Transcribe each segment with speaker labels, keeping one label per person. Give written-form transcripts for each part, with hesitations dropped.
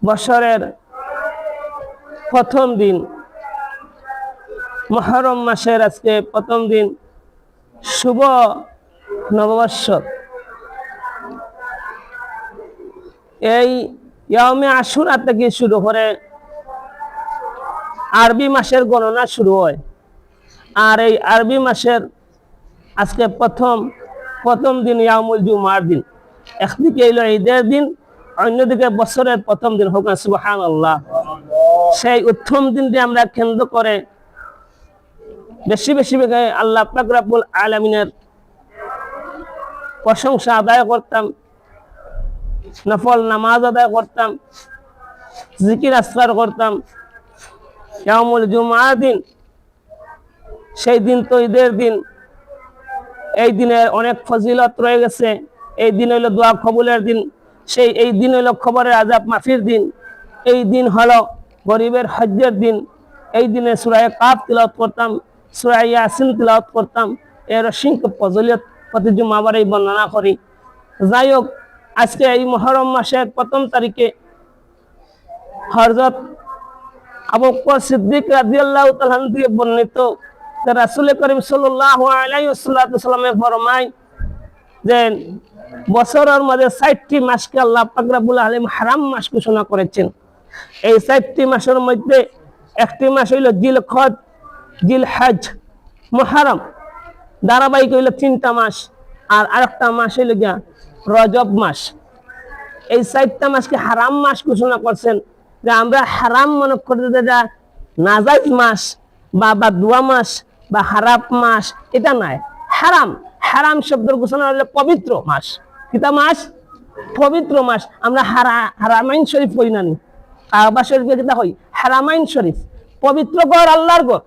Speaker 1: বছরের প্রথম দিন, মুহররম মাসের আজকে প্রথম দিন, শুভ নববর্ষ। এই ইয়াউমে আশুরা থেকে শুরু করে আরবি মাসের গণনা শুরু হয়। আর এই আরবি মাসের আজকে প্রথম দিন ইয়াউমুল জুমার দিন। একদিকে এলো ঈদের দিন, অন্যদিকে বছরের প্রথম দিন। হোক না সুবহানাল্লাহ। সেই উত্তম দিনটি আমরা কেন্দ্র করে বেশি বেশি আল্লাহ পাক রব্বুল আলামিনের প্রশংসা আদায় করতাম, নফল নামাজ আদায় করতাম, জিকির আসকার করতাম। ইয়াউমুল জুমার দিন, সেই দিন তো ঈদের দিন। এই দিনের অনেক ফজিলত রয়ে গেছে। এই দিন হইল দোয়া কবুলের দিন। এই দিন হইল খবরের আযাব মাফির দিন। এই দিন হলো গরিবের হজ্জের দিন। এই দিনে সূরা কাফ তিলাওয়াত করতাম, সূরা ইয়াসিন তিলাওয়াত করতাম। এর অসংখ্য ফজিলত প্রতি জুমাবারেই বর্ণনা করি। যাই হোক, আজকে এই মুহররম মাসের প্রথম তারিখে হযরত আবু বকর সিদ্দিক রাদিয়াল্লাহু তাআলা আনহু থেকে বর্ণিত যে রাসূল করিম সাল্লাল্লাহু আলাইহি ওয়াসাল্লাম ফরমায় যে বছরের মধ্যে ৬০টি মাসকে আল্লাহ পাক রব্বুল আলামিন হারাম মাস ঘোষণা করেছেন। এই ৬০টি মাসের মধ্যে একটি মাস হইল জিলকদ, জিলহজ, মুহররম। ধারাবাহিক হইল ৩টা মাস। আর আরেকটা মাস হইল গিয়া রজব মাস। এই ৪টা মাসকে হারাম মাস ঘোষণা করছেন। যে আমরা হারাম মনে করতে যা নাজায়েজ মাস বা দুয়া মাস বা হারাম মাস, এটা নয়। হারাম শব্দের ঘোষণা হলো পবিত্র মাস। কিতা মাস? পবিত্র মাস। আমরা হারামাইন শরীফ কই না নি? কাবা শরীফে কিতা হই? হারামাইন শরীফ, পবিত্র ঘর, আল্লাহর ঘর।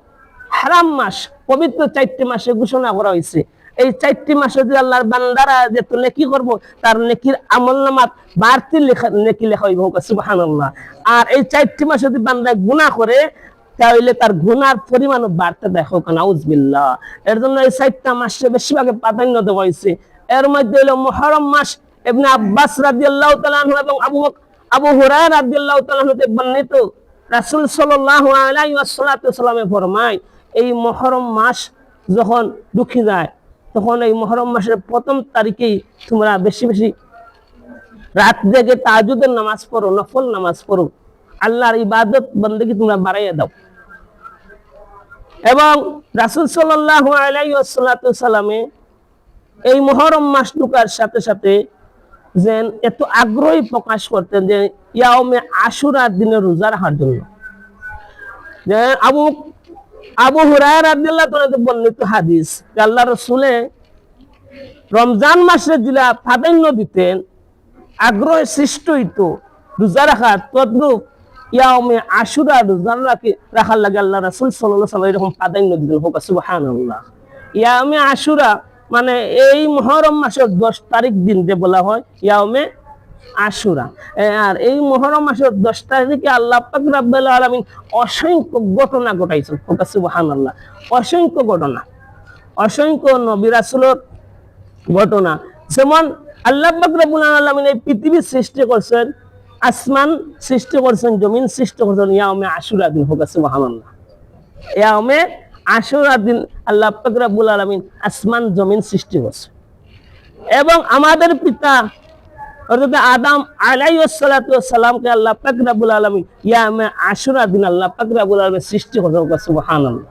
Speaker 1: হারাম মাস পবিত্র 4টি মাসে ঘোষণা করা হয়েছে। এই 4টি মাসে যদি আল্লাহর বান্দারা যে নেকি করব, তার নেকির আমলনামাত বাড়তি নেকি লেখা হইব। সুবহানাল্লাহ। আর এই 4টি মাসে যদি বান্দা গুনাহ করে, তাহলে তার গুনার পরিমাণও বাড়তে দেখো। নাউজুবিল্লাহ। এর জন্য এই 4টা মাসে বেশিরভাগ প্রাধান্য দেওয়া হয়েছে। এর মধ্যে হলো মুহররম মাস। ইবনে আব্বাস রাদিয়াল্লাহু তাআলা আনহু এবং আবু হুরায়রা রাদিয়াল্লাহু তাআলা আনহু থেকে বর্ণিত, রাসূল সাল্লাল্লাহু আলাইহি ওয়াসাল্লাম ফরমায়, এই মুহররম মাস যখন ঢুকে যায়, তখন এই মুহররম মাসের প্রথম তারিখেই তোমরা বেশি বেশি রাত জেগে তাহাজ্জুদের নামাজ পড়ো, নফল নামাজ পড়ো, আল্লাহর ইবাদত বন্দেগী তোমরা বাড়াইয়া দাও। এবং রাসূল সাল্লাল্লাহু আলাইহি ওয়াসাল্লাম এই মুহররম মাস ঢোকার সাথে সাথে যেন এত আগ্রহী প্রকাশ করতেন যে ইয়াউমে আশুরার দিনে রোজা রাখার জন্য। যে আবু হুরায়রা রাদিয়াল্লাহু তাআলা বর্ণিত হাদিস, আল্লাহ রাসূলে রমজান মাসে যেটা প্রাধান্য দিতেন, আগ্রহ সৃষ্টি হইতো রোজা রাখার, তদ্রূপ ইয়াউমে আশুরা রোজা রাখার লাগে আল্লাহ রাসূল সাল্লাল্লাহু আলাইহি ওয়াসাল্লাম এরকম প্রাধান্য দিতেন। হোক সুবহানাল্লাহ। ইয়াউমে আশুরা মানে এই মুহররম মাসের 10 তারিখ দিন যে বলা হয় ইয়াউমে আশুরা। আর এই মুহররম মাসের 10 তারিখে আল্লাহ পাক রব্বুল আলামিন অসংখ্য ঘটনা ঘটাইছেন। হোক সুবহানাল্লাহ। অসংখ্য ঘটনা, অসংখ্য নবী রাসূলের ঘটনা। যেমন আল্লাহ পাক রব্বুল আলামিন এই পৃথিবী সৃষ্টি করছেন, আসমান সৃষ্টি করছেন, জমিন সৃষ্টি করছেন ইয়াউমে আশুরা দিন। হোক সুবহানাল্লাহ। ইয়াউমে আশুরা দিন আল্লাহ পাক রব্বুল আলামিন আসমান জমিন সৃষ্টি করছেন। এবং আমাদের পিতা হযরত আদম আলাইহিস সালাতু ওয়াস সালামকে আল্লাহ পাক রব্বুল আলামিন ইয়াউমে আশুরা দিন আল্লাহ পাক রব্বুল আলামিন সৃষ্টি করছেন। সুবহানাল্লাহ।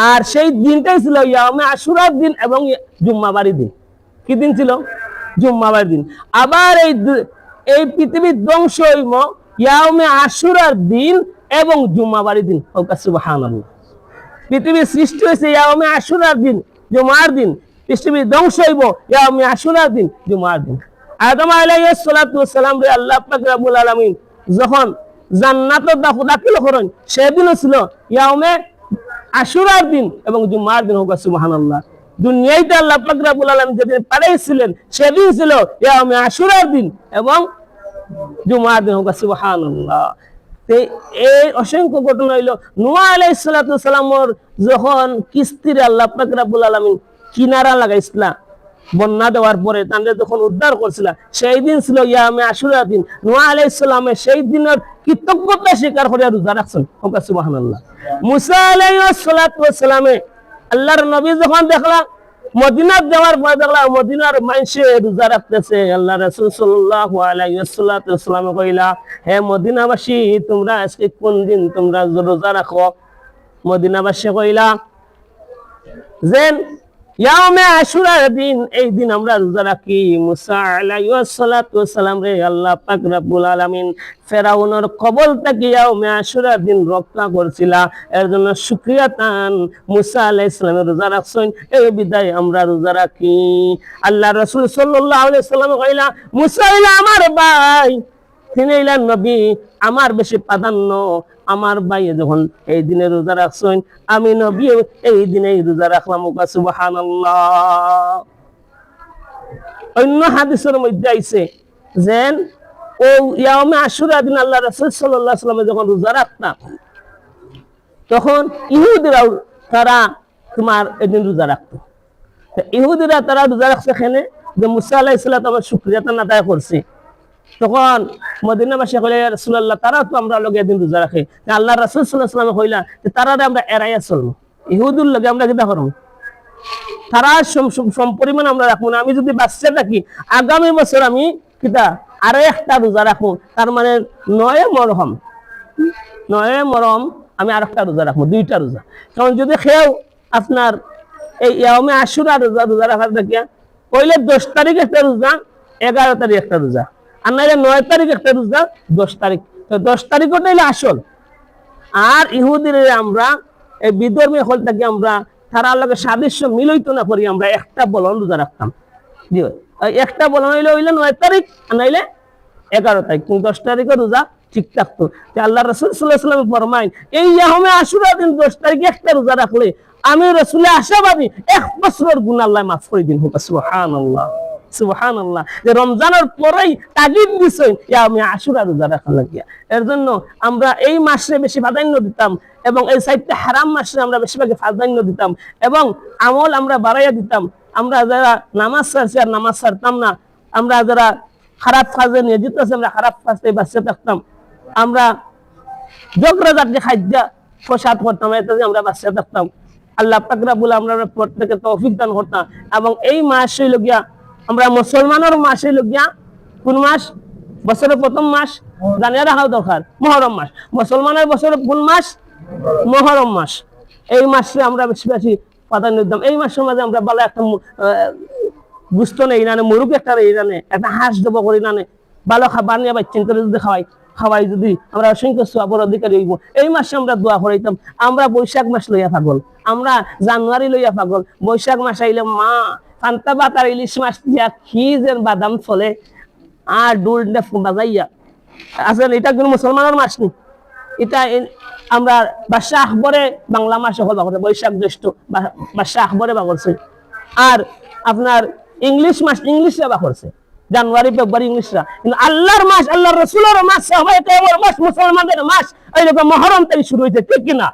Speaker 1: আর সেই দিনটাই ছিল ইয়াউমে আশুরার দিন এবং জুম্মাবারের দিন। কি দিন ছিল? জুম্মাবারের দিন। আবার এই পৃথিবীর ধ্বংস হইব ইয়াউমে আশুরার দিন এবং জুম্মাবারের দিন। সুবহানাল্লাহ। পৃথিবীর সৃষ্টি হয়েছে ইয়াউমে আশুরার দিন, জুমার দিন। পৃথিবীর ধ্বংস হইব ইয়াউমে আশুরার দিন, জুমার দিন। আদম আলাইহিস সালাতু ওয়াস সালাম রে আল্লাহ পাক রব্বুল আলামিন যখন জান্নাতে দাখিল করেন, সেদিনও ছিল ইয়াউমে আশুরার দিন এবং জুমার দিন। হোক সুবহানাল্লাহ। দুনিয়াতে আল্লাহ পাক রব্বুল আলামিন যেদিন পাঠাইছিলেন, সেদিন ছিল ইয়াউমে আশুরার দিন এবং জুমার দিন। হোক সুবহানাল্লাহ। এই অসংখ্য ঘটনা হইল নূহ আলাইহিস সালাতু ওয়াস সালামের যখন কিস্তির আল্লাহ পাক রব্বুল আলামিন কিনারা লাগাইছিলা, বন্যা দেওয়ার পরে তাদের যখন উদ্ধার করছিল সেই দিন ছিল ইয়ামে আশুরা দিন। নূহ আলাইহিস সালামের সেই দিনের কৃতজ্ঞতা স্বীকার করে রোজা রাখছেন। সুবহানাল্লাহ। মুসা আলাইহিস সালামে আল্লাহর নবী যখন দেখলা মদিনা যাওয়ার পরে দেখলা মদিনার মানুষে রোজা রাখতেছে, আল্লাহ রাসূল সাল্লাল্লাহু আলাইহি ওয়াসাল্লাম কইলা, হে মদিনাবাসী তোমরা আজকে কোন দিন তোমরা রোজা রাখো? মদিনাবাসী কইলা যেন ইয়ামে আশুরার দিন, এই দিন আমরা রোজা রাখি। মুসা আলাইহিস সালাম রে আল্লাহ পাক রব্বুল আলামিন ফেরাউনের কবল থেকে ইয়ামে আশুরার দিন রক্ষা করছিল, এর জন্য শুকরিয়া তান মুসা আলাইহিস সালামের রোজা রাখছেন, এই বিদায় আমরা রোজা রাখি। আল্লাহ রাসূল সাল্লাল্লাহু আলাইহি ওয়াসাল্লাম কইলা, মুসা হইলা আমার ভাই, তিনি হইলেন নবী, আমার বেশি প্রাধান্য। আমার ভাই যখন এই দিনে রোজা রাখছেন, আমি নবী এই দিনে রোজা রাখলাম। সুবহানাল্লাহ। অন্য হাদিসের মধ্যে আইছে যে ও ইয়ামে আশুরা দিন আল্লাহ রাসূল সাল্লাল্লাহু আলাইহি ওয়াসাল্লাম যখন রোজা রাখতাম, তখন ইহুদিরাও তারা তোমার এদিন রোজা রাখতো। ইহুদিরা তারা রোজা রাখছে এখানে যে মুসা আলাইহিস সালাম আমার শুকরিয়া আদায় করছে। তখন মদিনাবাসী কইলা, ইয়া রাসূলুল্লাহ তারা তো আমরা লগে এদিন রোজা রাখে। আল্লাহ রাসূল সাল্লাল্লাহু আলাইহি ওয়াসাল্লাম কইলা যে তারারে আমরা এড়াইয়া চলবো, ইহুদুর লগে আমরা কিটা করব? তারা সম পরিমাণ আমরা রাখবো না। আমি যদি বাচ্চা থাকি আগামী বছর আমি কিটা আরো একটা রোজা রাখবো, তার মানে 9 মহরম আমি আর একটা রোজা রাখবো, 2টা রোজা। কারণ যদি খেয়েও আপনার এই ইয়ামে আশুরা রোজা রাখার দেখিয়া কইলে 10 তারিখ একটা রোজা, 11 তারিখ একটা রোজা, আর নাইলে 9 তারিখ একটা রোজা, 10 তারিখ। তো 10 তারিখ হইলে আসল। আর ইহুদির আমরা এই বিধর্মী হল থেকে আমরা তারা লগে সাদৃশ্য মিলইতো না করি আমরা একটা বলন রোজা রাখতাম। জি, একটা বলন হইলে 9 তারিখ, আর নাইলে 11 তারিখ, 10 তারিখে রোজা ঠিক থাকতো। আল্লাহ রাসূল সাল্লাল্লাহু আলাইহি ওয়াসাল্লাম ফরমায়, এই ইয়ামে আশুরা দিন 10 তারিখে একটা রোজা রাখলে আমি রাসূলের আশাবাদী 1 বছরের গুনাহ আল্লাহ মাফ করে দিন। সুবহানাল্লাহ, সুবহানাল্লাহ। যে রমজানের পরেই তাগিদ দিছেন ইয়ামে আশুরা রোজা রাখা লাগিয়া। এর জন্য আমরা এই মাসে বেশি প্রাধান্য দিতাম এবং এই 4টা হারাম মাসে আমরা বেশিরভাগ প্রাধান্য দিতাম এবং আমল আমরা বাড়াইয়া দিতাম। আমরা যারা নামাজ ছাড়ছি আর নামাজ ছাড়তাম না, আমরা যারা খারাপ কাজে নিয়োজিত আছে আমরা খারাপ কাজে বাঁচতে থাকতাম, আমরা জগরাজাতি খাদ্য প্রসাদ করতাম, এতে আমরা বাঁচতে থাকতাম। আল্লাহ পাক রব্বুল আমরা প্রত্যেককে তৌফিক দান করতাম। এবং এই মাস হইল গিয়া আমরা মুসলমানের মাস হইল গিয়া কোন মাস? বছরের প্রথম মাস জানিয়ে রাখা দরকার, মুহররম মাস। মুসলমানের বছরের কোন মাস? মুহররম মাস। এই মাসে আমরা বেশি বেশি প্রাধান্য দিতাম। এই মাসের মাঝে আমরা ভালো একটা গুস্ত নেই না, মুরুগ একটা নেই না, একটা হাঁস দেবো করি না, ভালো খাবার নিয়ে বাচ্চা করে যদি খাওয়াই যদি আমরা অসংখ্য সওয়াবের অধিকারী হইব। এই মাসে আমরা দোয়া করাইতাম। আমরা বৈশাখ মাস লইয়া পাগল, আমরা জানুয়ারি লইয়া পাগল। বৈশাখ মাস আইলে মা পান্তা ভাত আর ইলিশ মাছ দিয়া কি যে বাদাম চলে আর ডুল বাজাইয়া আসলে এটা কোনো মুসলমানের মাস নেই। এটা আমরা বাদশাহ আকবরে বাংলা মাসে হল করছে, বৈশাখ জ্যৈষ্ঠ বাদশাহ আকবরে বা করছে। আর আপনার ইংলিশ মাস ইংলিশরা বা করছে, জানুয়ারি ফেব্রুয়ারি ইংলিশরা। কিন্তু আল্লাহর মাস, আল্লাহ রসুলের মাস, মাস মুসলমানদের মাস এইরকম মুহররম থেকে শুরু হইতে, ঠিক কিনা?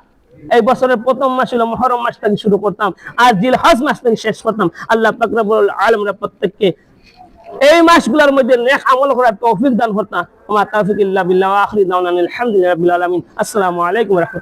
Speaker 1: এই বছরের প্রথম মাস হলো মুহররম মাস থেকে শুরু করতাম আর জিলহজ মাস থেকে শেষ করতাম। আল্লাহ পাক রব্বুল আলামিন প্রত্যেককে এই মাসগুলোর মধ্যে নেক আমল করার তৌফিক দান করতাম। ওয়া তাওফিক ইল্লা বিল্লাহ ওয়া আখিরু দাওয়ানা আলহামদুলিল্লাহি রাব্বিল আলামিন। আসসালামু আলাইকুম ওয়া রাহমাতুল্লাহ।